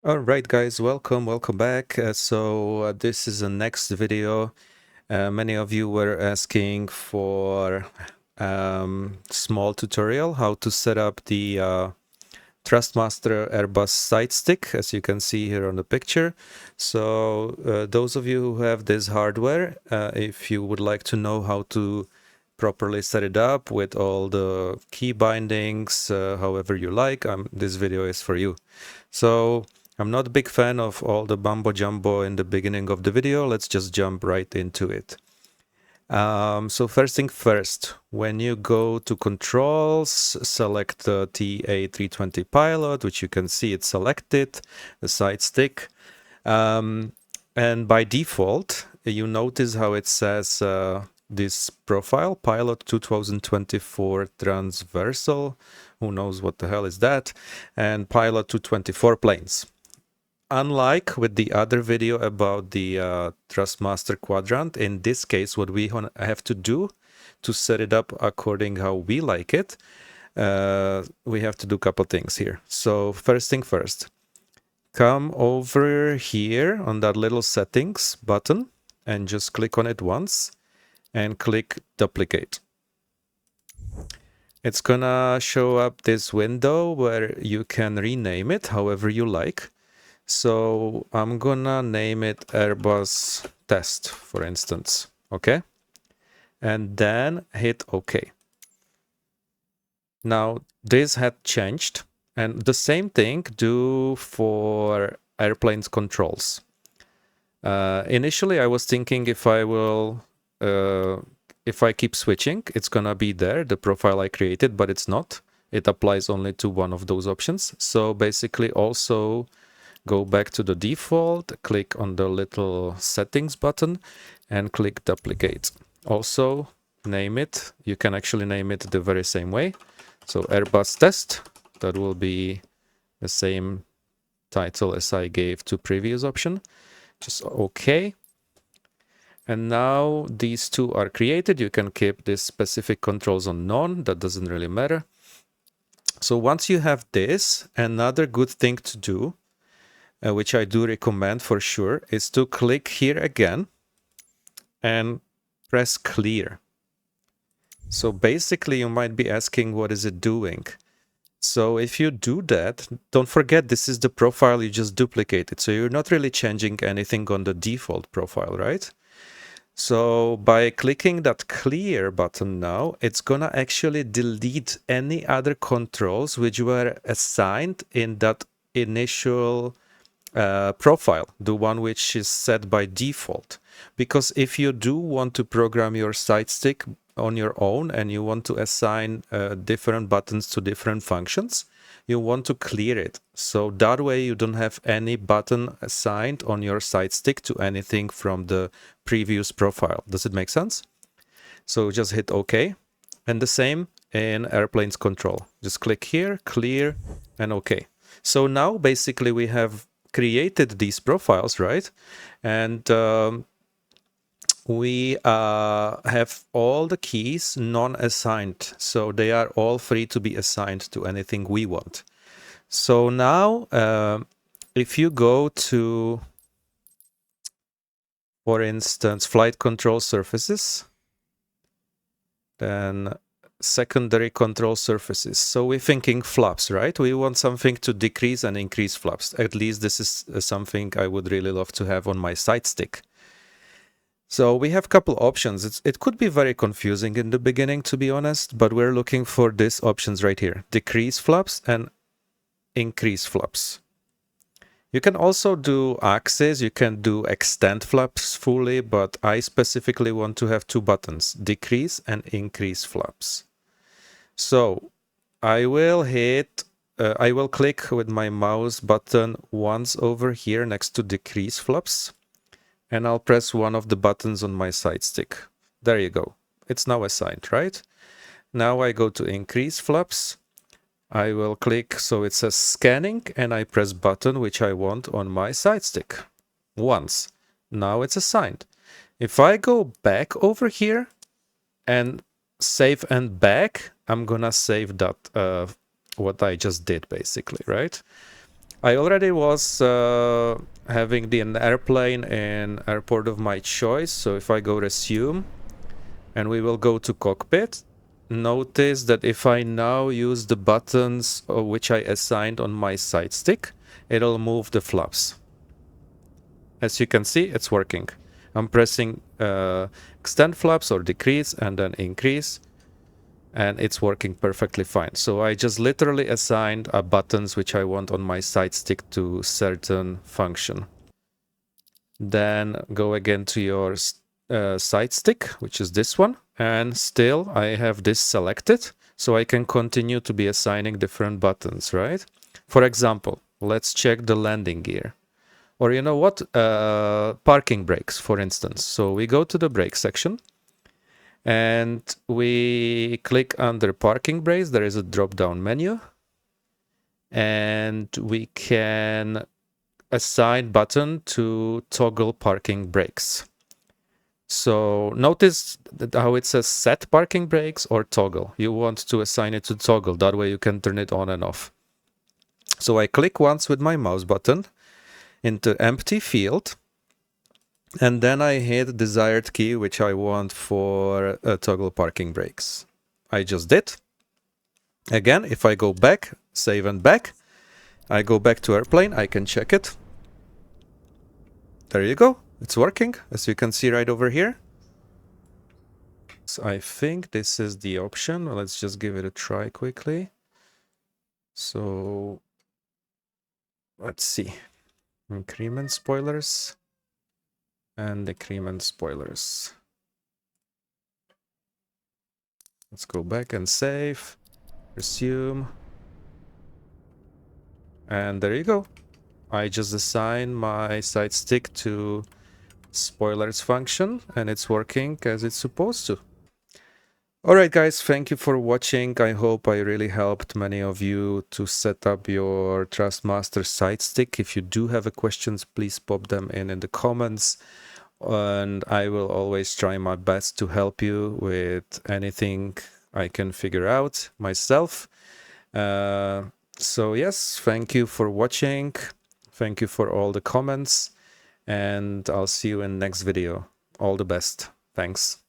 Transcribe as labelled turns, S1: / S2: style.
S1: All right, guys, welcome back. This is the next video. Many of you were asking for small tutorial how to set up the Thrustmaster Airbus Sidestick, as you can see here on the picture. So those of you who have this hardware, if you would like to know how to properly set it up with all the key bindings, however you like, this video is for you. So I'm not a big fan of all the mumbo jumbo in the beginning of the video. Let's just jump right into it. So first thing first, when you go to controls, select the TA320 pilot, which you can see it's selected, the side stick. And by default, you notice how it says this profile, pilot 2024 transversal, who knows what the hell is that, and pilot 224 planes. Unlike with the other video about the Thrustmaster quadrant, in this case, what we have to do to set it up according how we like it, we have to do a couple things here. So first thing first, come over here on that little settings button and just click on it once and click duplicate. It's gonna show up this window where you can rename it however you like. So I'm gonna name it Airbus test, for instance, okay? And then hit OK. Now this had changed, and the same thing do for airplanes controls. Initially I was thinking if I keep switching, it's gonna be there, the profile I created, but it's not. It applies only to one of those options. So basically also go back to the default, click on the little settings button and click duplicate. Also name it. You can actually name it the very same way. So Airbus test, that will be the same title as I gave to previous option. Just OK. And now these two are created. You can keep this specific controls on none. That doesn't really matter. So once you have this, another good thing to do, which I do recommend for sure, is to click here again and press clear. So basically you might be asking, what is it doing? So if you do that, don't forget this is the profile you just duplicated. So you're not really changing anything on the default profile, right? So by clicking that clear button now, it's gonna actually delete any other controls which were assigned in that initial profile, the one which is set by default. Because if you do want to program your side stick on your own and you want to assign different buttons to different functions, you want to clear it. So that way you don't have any button assigned on your side stick to anything from the previous profile. Does it make sense? So just hit OK. And the same in airplanes control. Just click here, clear, and OK. So now basically we have created these profiles, right? And we have all the keys non-assigned, so they are all free to be assigned to anything we want. So now if you go to, for instance, flight control surfaces, then secondary control surfaces. So we're thinking flaps, right? We want something to decrease and increase flaps. At least this is something I would really love to have on my side stick. So we have a couple options. It could be very confusing in the beginning, to be honest, but we're looking for these options right here. Decrease flaps and increase flaps. You can also do axis, you can do extend flaps fully, but I specifically want to have two buttons, decrease and increase flaps. So I will click with my mouse button once over here next to decrease flaps, and I'll press one of the buttons on my side stick. There you go. It's now assigned, right? Now I go to increase flaps. I will click, so it says scanning, and I press button which I want on my side stick once. Now it's assigned. If I go back over here and save and back, I'm gonna save that what I just did basically, right? I already was having an airplane in airport of my choice. So if I go resume and we will go to cockpit, notice that if I now use the buttons which I assigned on my side stick, it'll move the flaps. As you can see, it's working. I'm pressing extend flaps or decrease and then increase, and it's working perfectly fine. So I just literally assigned buttons which I want on my side stick to certain function. Then go again to your side stick, which is this one, and still I have this selected, so I can continue to be assigning different buttons, right? For example, let's check the landing gear. Or you know what? Parking brakes, for instance. So we go to the brake section and we click under parking brakes. There is a drop-down menu and we can assign button to toggle parking brakes. So notice that how it says set parking brakes or toggle. You want to assign it to toggle. That way you can turn it on and off. So I click once with my mouse button into empty field. And then I hit desired key, which I want for toggle parking brakes. I just did. Again, if I go back, save and back, I go back to airplane, I can check it. There you go. It's working, as you can see right over here. So I think this is the option. Let's just give it a try quickly. So let's see. Increment spoilers and decrement spoilers. Let's go back and save, resume. And there you go. I just assign my side stick to spoilers function and it's working as it's supposed to. Alright guys, thank you for watching. I hope I really helped many of you to set up your Thrustmaster Sidestick. If you do have questions, please pop them in the comments. And I will always try my best to help you with anything I can figure out myself. So yes, thank you for watching. Thank you for all the comments. And I'll see you in next video. All the best. Thanks.